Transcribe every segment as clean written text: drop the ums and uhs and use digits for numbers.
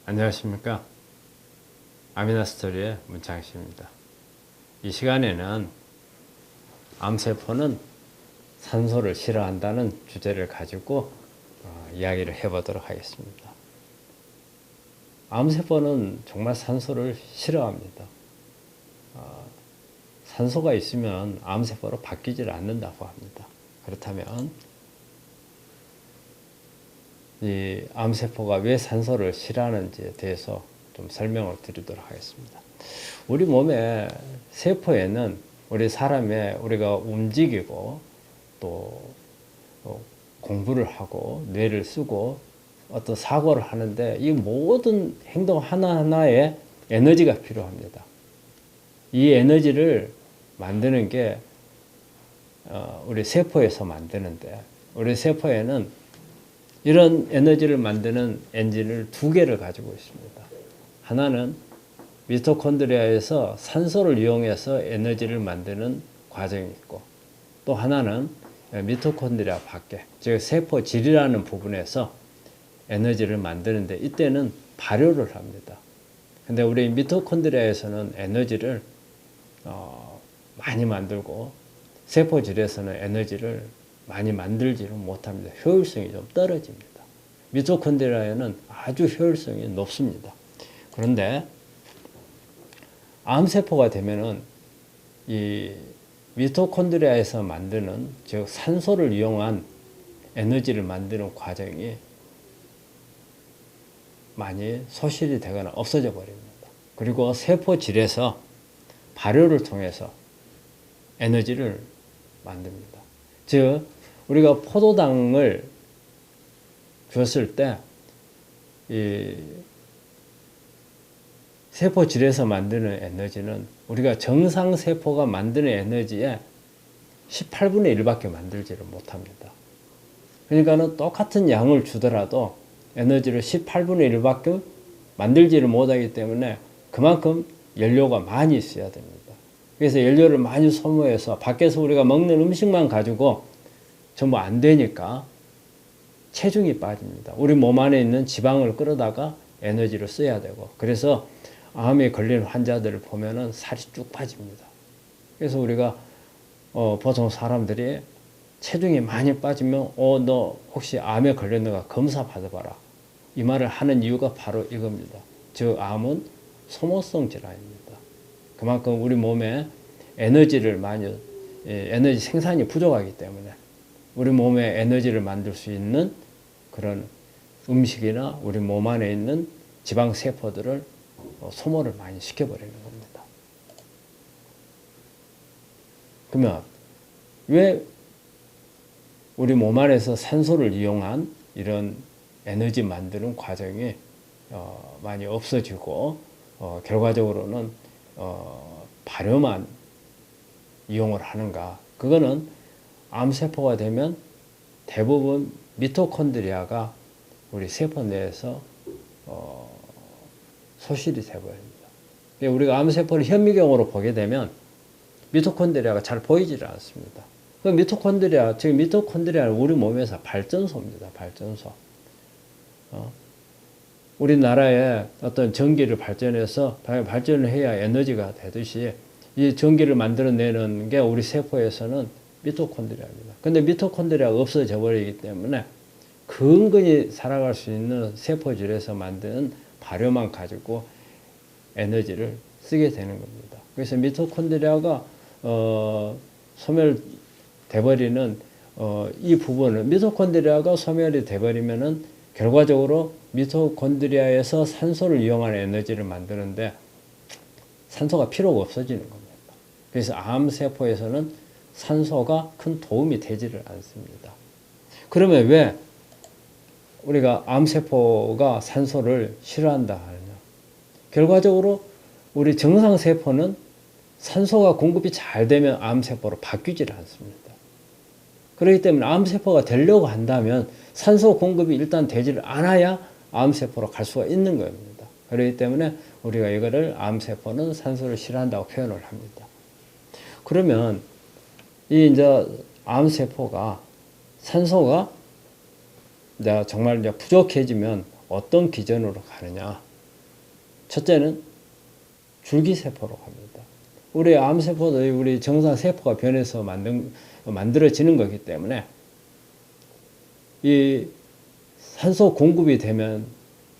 안녕하십니까. 아미나스토리의 문창식입니다. 이 시간에는 암세포는 산소를 싫어한다는 주제를 가지고 이야기를 해보도록 하겠습니다. 암세포는 정말 산소를 싫어합니다. 산소가 있으면 암세포로 바뀌질 않는다고 합니다. 그렇다면 이 암세포가 왜 산소를 싫어하는지에 대해서 좀 설명을 드리도록 하겠습니다. 우리 몸의 세포에는 우리 사람의 우리가 움직이고 또 공부를 하고 뇌를 쓰고 어떤 사고를 하는데 이 모든 행동 하나하나에 에너지가 필요합니다. 이 에너지를 만드는 게 우리 세포에서 만드는데 우리 세포에는 이런 에너지를 만드는 엔진을 두 개를 가지고 있습니다. 하나는 미토콘드리아에서 산소를 이용해서 에너지를 만드는 과정이 있고 또 하나는 미토콘드리아 밖에 즉 세포질이라는 부분에서 에너지를 만드는데 이때는 발효를 합니다. 근데 우리 미토콘드리아에서는 에너지를 많이 만들고 세포질에서는 에너지를 많이 만들지를 못합니다. 효율성이 좀 떨어집니다. 미토콘드리아에는 아주 효율성이 높습니다. 그런데 암세포가 되면은 이 미토콘드리아에서 만드는 즉 산소를 이용한 에너지를 만드는 과정이 많이 소실이 되거나 없어져 버립니다. 그리고 세포질에서 발효를 통해서 에너지를 만듭니다. 즉 우리가 포도당을 줬을 때 이 세포질에서 만드는 에너지는 우리가 정상 세포가 만드는 에너지의 18분의 1밖에 만들지를 못합니다. 그러니까는 똑같은 양을 주더라도 에너지를 18분의 1밖에 만들지를 못하기 때문에 그만큼 연료가 많이 있어야 됩니다. 그래서 연료를 많이 소모해서 밖에서 우리가 먹는 음식만 가지고 전부 안 되니까 체중이 빠집니다. 우리 몸 안에 있는 지방을 끌어다가 에너지를 써야 되고 그래서 암에 걸린 환자들을 보면은 살이 쭉 빠집니다. 그래서 우리가 보통 사람들이 체중이 많이 빠지면 너 혹시 암에 걸렸는가 검사 받아봐라. 이 말을 하는 이유가 바로 이겁니다. 즉 암은 소모성 질환입니다. 그만큼 우리 몸에 에너지를 많이 에너지 생산이 부족하기 때문에 우리 몸에 에너지를 만들 수 있는 그런 음식이나 우리 몸 안에 있는 지방 세포들을 소모를 많이 시켜버리는 겁니다. 그러면 왜 우리 몸 안에서 산소를 이용한 이런 에너지 만드는 과정이 많이 없어지고 결과적으로는 발효만 이용을 하는가? 그거는 암세포가 되면 대부분 미토콘드리아가 우리 세포 내에서 소실이 되어버립니다. 우리가 암세포를 현미경으로 보게 되면 미토콘드리아가 잘 보이질 않습니다. 그 미토콘드리아, 즉 미토콘드리아는 우리 몸에서 발전소입니다. 발전소. 우리나라에 어떤 전기를 발전해서 발전을 해야 에너지가 되듯이 이 전기를 만들어내는 게 우리 세포에서는 미토콘드리아입니다. 근데 미토콘드리아가 없어져 버리기 때문에 근근히 살아갈 수 있는 세포질에서 만드는 발효만 가지고 에너지를 쓰게 되는 겁니다. 그래서 미토콘드리아가 소멸돼버리는 이 부분은 미토콘드리아가 소멸이 돼버리면은 결과적으로 미토콘드리아에서 산소를 이용한 에너지를 만드는데 산소가 필요가 없어지는 겁니다. 그래서 암세포에서는 산소가 큰 도움이 되지를 않습니다. 그러면 왜 우리가 암세포가 산소를 싫어한다 하느냐? 결과적으로 우리 정상세포는 산소가 공급이 잘 되면 암세포로 바뀌질 않습니다. 그렇기 때문에 암세포가 되려고 한다면 산소 공급이 일단 되지를 않아야 암세포로 갈 수가 있는 겁니다. 그렇기 때문에 우리가 이거를 암세포는 산소를 싫어한다고 표현을 합니다. 그러면 이 이제 암세포가 산소가 정말 부족해지면 어떤 기전으로 가느냐? 첫째는 줄기세포로 갑니다. 우리 암세포도 우리 정상세포가 변해서 만들어지는 거기 때문에 이 산소 공급이 되면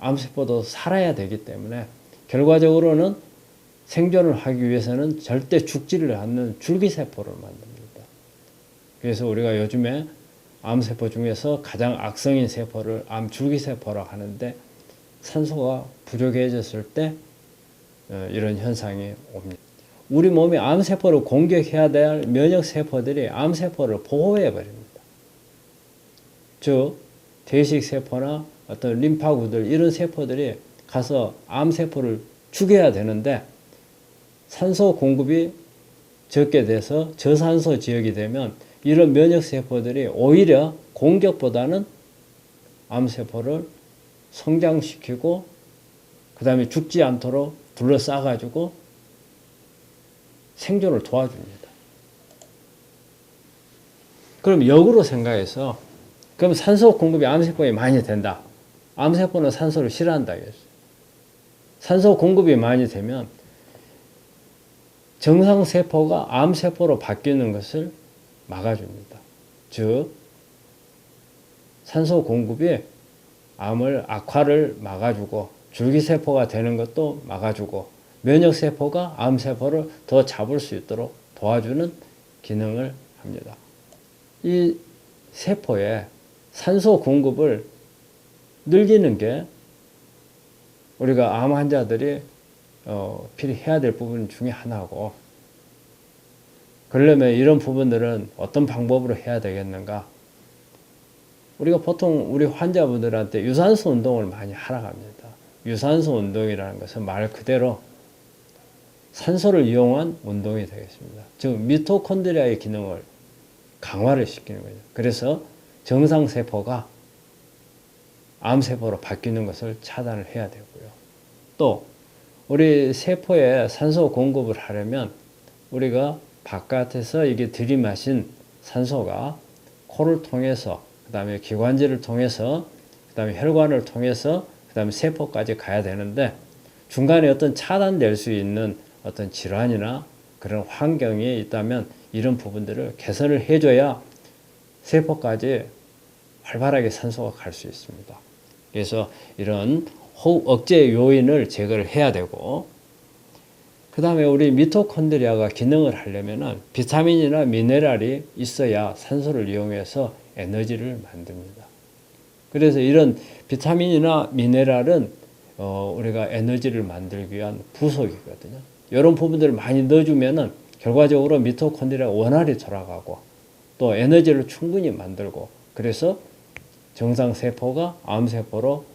암세포도 살아야 되기 때문에 결과적으로는 생존을 하기 위해서는 절대 죽지를 않는 줄기세포를 만듭니다. 그래서 우리가 요즘에 암세포 중에서 가장 악성인 세포를 암줄기세포라고 하는데 산소가 부족해졌을 때 이런 현상이 옵니다. 우리 몸이 암세포를 공격해야 될 면역세포들이 암세포를 보호해버립니다. 즉 대식세포나 어떤 림파구들 이런 세포들이 가서 암세포를 죽여야 되는데 산소 공급이 적게 돼서 저산소 지역이 되면 이런 면역세포들이 오히려 공격보다는 암세포를 성장시키고 그 다음에 죽지 않도록 둘러싸가지고 생존을 도와줍니다. 그럼 역으로 생각해서 그럼 산소 공급이 암세포에 많이 된다. 암세포는 산소를 싫어한다. 산소 공급이 많이 되면 정상세포가 암세포로 바뀌는 것을 막아줍니다. 즉 산소 공급이 암을 악화를 막아주고 줄기세포가 되는 것도 막아주고 면역세포가 암세포를 더 잡을 수 있도록 도와주는 기능을 합니다. 이 세포에 산소 공급을 늘리는 게 우리가 암 환자들이 필요해야 될 부분 중에 하나고 그러려면 이런 부분들은 어떤 방법으로 해야 되겠는가? 우리가 보통 우리 환자분들한테 유산소 운동을 많이 하라고 합니다. 유산소 운동이라는 것은 말 그대로 산소를 이용한 운동이 되겠습니다. 즉 미토콘드리아의 기능을 강화를 시키는 거죠. 그래서 정상세포가 암세포로 바뀌는 것을 차단을 해야 되고요. 또 우리 세포에 산소 공급을 하려면 우리가 바깥에서 이게 들이마신 산소가 코를 통해서 그 다음에 기관지를 통해서 그 다음에 혈관을 통해서 그 다음에 세포까지 가야 되는데 중간에 어떤 차단될 수 있는 어떤 질환이나 그런 환경이 있다면 이런 부분들을 개선을 해줘야 세포까지 활발하게 산소가 갈 수 있습니다. 그래서 이런 호흡 억제 요인을 제거를 해야 되고 그 다음에 우리 미토콘드리아가 기능을 하려면 비타민이나 미네랄이 있어야 산소를 이용해서 에너지를 만듭니다. 그래서 이런 비타민이나 미네랄은 우리가 에너지를 만들기 위한 부속이거든요. 이런 부분들을 많이 넣어주면 결과적으로 미토콘드리아가 원활히 돌아가고 또 에너지를 충분히 만들고 그래서 정상세포가 암세포로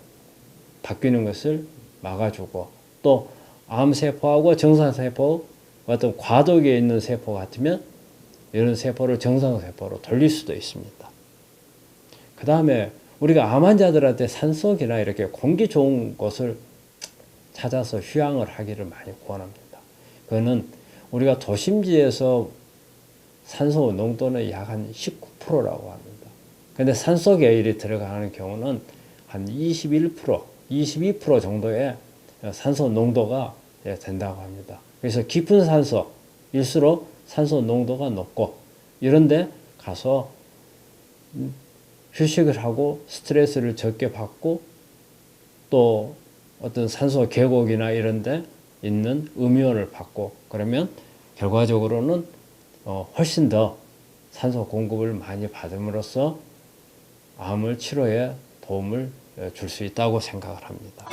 바뀌는 것을 막아주고 또 암세포하고 정상세포 어떤 과도기에 있는 세포 같으면 이런 세포를 정상세포로 돌릴 수도 있습니다. 그 다음에 우리가 암 환자들한테 산속이나 이렇게 공기 좋은 곳을 찾아서 휴양을 하기를 많이 권합니다. 그거는 우리가 도심지에서 산소 농도는 약 한 19%라고 합니다. 근데 산소계열이 들어가는 경우는 한 21%, 22% 정도의 산소 농도가 된다고 합니다. 그래서 깊은 산소일수록 산소 농도가 높고 이런데 가서 휴식을 하고 스트레스를 적게 받고 또 어떤 산소 계곡이나 이런데 있는 음이온을 받고 그러면 결과적으로는 훨씬 더 산소 공급을 많이 받음으로써 암을 치료에 도움을 줄 수 있다고 생각을 합니다.